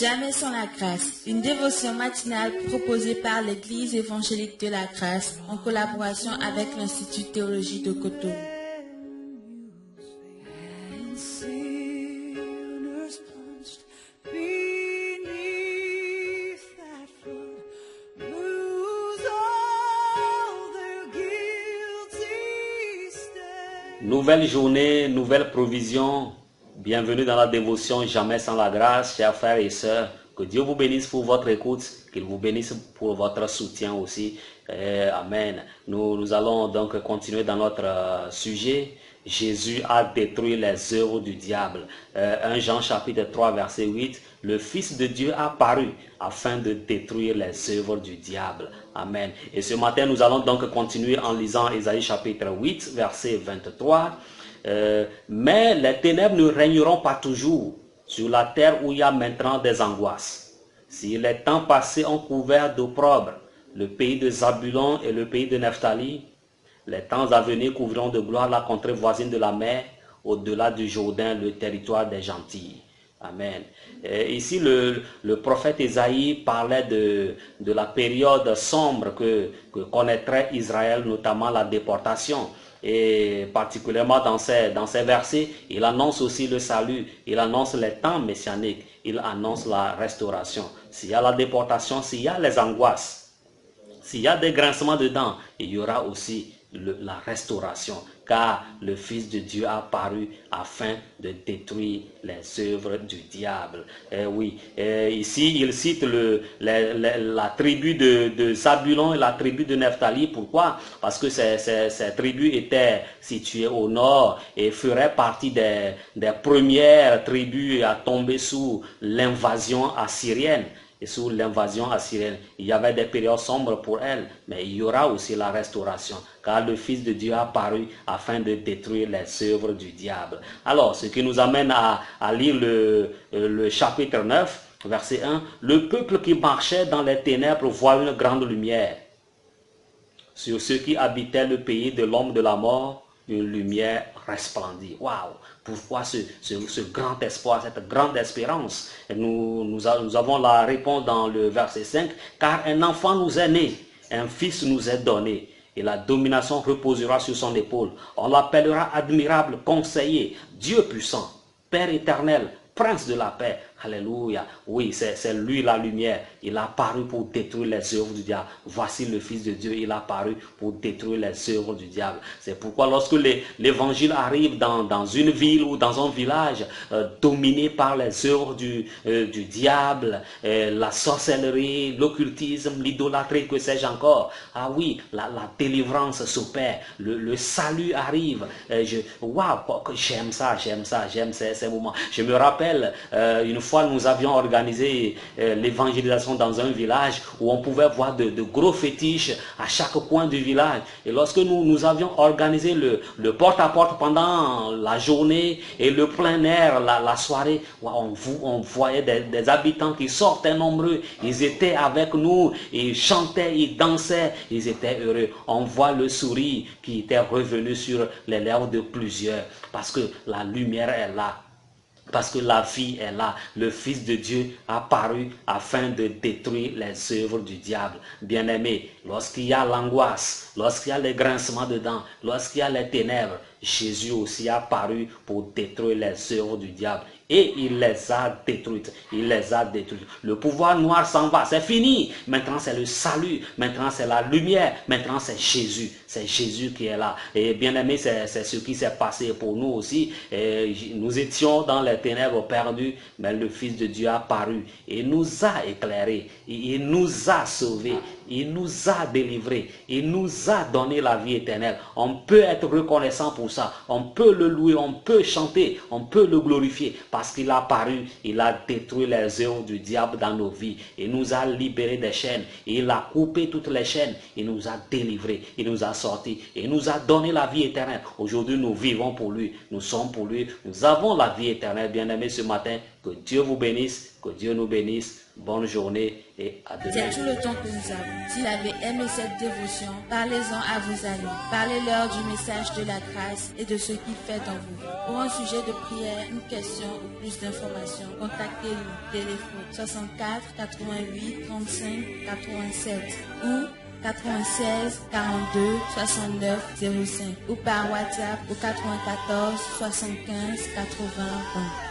Jamais sans la grâce, une dévotion matinale proposée par l'Église évangélique de la grâce en collaboration avec l'Institut de théologie de Cotonou. Nouvelle journée, nouvelle provision. Bienvenue dans la dévotion Jamais sans la grâce, chers frères et sœurs. Que Dieu vous bénisse pour votre écoute, qu'il vous bénisse pour votre soutien aussi. Amen. Nous allons donc continuer dans notre sujet. Jésus a détruit les œuvres du diable. 1 Jean chapitre 3 verset 8. Le Fils de Dieu a paru afin de détruire les œuvres du diable. Amen. Et ce matin, nous allons donc continuer en lisant Ésaïe chapitre 8 verset 23. Mais les ténèbres ne régneront pas toujours sur la terre où il y a maintenant des angoisses. Si les temps passés ont couvert d'opprobre le pays de Zabulon et le pays de Nephtali, les temps à venir couvriront de gloire la contrée voisine de la mer, au-delà du Jourdain, le territoire des gentils. Amen. Ici, le prophète Ésaïe parlait de la période sombre que connaîtrait Israël, notamment la déportation. Et particulièrement dans ces versets, il annonce aussi le salut, il annonce les temps messianiques, il annonce la restauration. S'il y a la déportation, s'il y a les angoisses, s'il y a des grincements de dents, il y aura aussi la restauration, car le Fils de Dieu a apparu afin de détruire les œuvres du diable. Ici, il cite la tribu de Zabulon et la tribu de Nephtali. Pourquoi? Parce que ces tribus étaient situées au nord et feraient partie des premières tribus à tomber sous l'invasion assyrienne. Et sous l'invasion assyrienne, il y avait des périodes sombres pour elles, mais il y aura aussi la restauration, car le Fils de Dieu a apparu afin de détruire les œuvres du diable. Alors, ce qui nous amène à lire le chapitre 9, verset 1. Le peuple qui marchait dans les ténèbres voit une grande lumière. Sur ceux qui habitaient le pays de l'homme de la mort, une lumière resplendit. Waouh! Pourquoi ce grand espoir, cette grande espérance? Et nous avons la réponse dans le verset 5. Car un enfant nous est né, un fils nous est donné, et la domination reposera sur son épaule. On l'appellera admirable, conseiller, Dieu puissant, Père éternel, Prince de la paix. Alléluia. Oui, c'est lui la lumière. Il a apparu pour détruire les œuvres du diable. Voici le Fils de Dieu. Il a apparu pour détruire les œuvres du diable. C'est pourquoi lorsque l'évangile arrive dans une ville ou dans un village dominé par les œuvres du diable, la sorcellerie, l'occultisme, l'idolâtrie, que sais-je encore. Ah oui, la délivrance s'opère. Le salut arrive. Waouh, j'aime ça, j'aime ces moments. Je me rappelle une fois nous avions organisé l'évangélisation dans un village où on pouvait voir de gros fétiches à chaque coin du village. Et lorsque nous avions organisé le porte-à-porte pendant la journée et le plein air, la soirée, on voyait des habitants qui sortaient nombreux. Ils étaient avec nous, ils chantaient, ils dansaient, ils étaient heureux. On voit le sourire qui était revenu sur les lèvres de plusieurs parce que la lumière est là. Parce que la vie est là. Le Fils de Dieu a apparu afin de détruire les œuvres du diable. Bien-aimé, lorsqu'il y a l'angoisse, lorsqu'il y a les grincements de dents, lorsqu'il y a les ténèbres, Jésus aussi a apparu pour détruire les œuvres du diable. Et il les a détruites. Il les a détruites. Le pouvoir noir s'en va. C'est fini. Maintenant, c'est le salut. Maintenant, c'est la lumière. Maintenant, c'est Jésus. C'est Jésus qui est là. Et bien aimé, c'est ce qui s'est passé pour nous aussi. Et nous étions dans les ténèbres perdus, mais le Fils de Dieu a apparu et nous a éclairés. Il nous a sauvés. Il nous a délivrés. Il nous a donné la vie éternelle. On peut être reconnaissant pour ça. On peut le louer. On peut chanter. On peut le glorifier. Parce qu'il a apparu, il a détruit les œuvres du diable dans nos vies. Il nous a libérés des chaînes. Il a coupé toutes les chaînes. Il nous a délivrés. Il nous a sortis. Il nous a donné la vie éternelle. Aujourd'hui, nous vivons pour lui. Nous sommes pour lui. Nous avons la vie éternelle. Bien-aimé, ce matin, Que Dieu vous bénisse, que Dieu nous bénisse. Bonne journée et à demain. C'est tout le temps que nous avons. S'il avait aimé cette dévotion, parlez-en à vos amis. Parlez-leur du message de la grâce et de ce qu'il fait en vous. Pour un sujet de prière, une question ou plus d'informations, contactez-nous. Téléphone 64 88 35 87 ou 96 42 69 05 ou par WhatsApp au 94 75 80 20.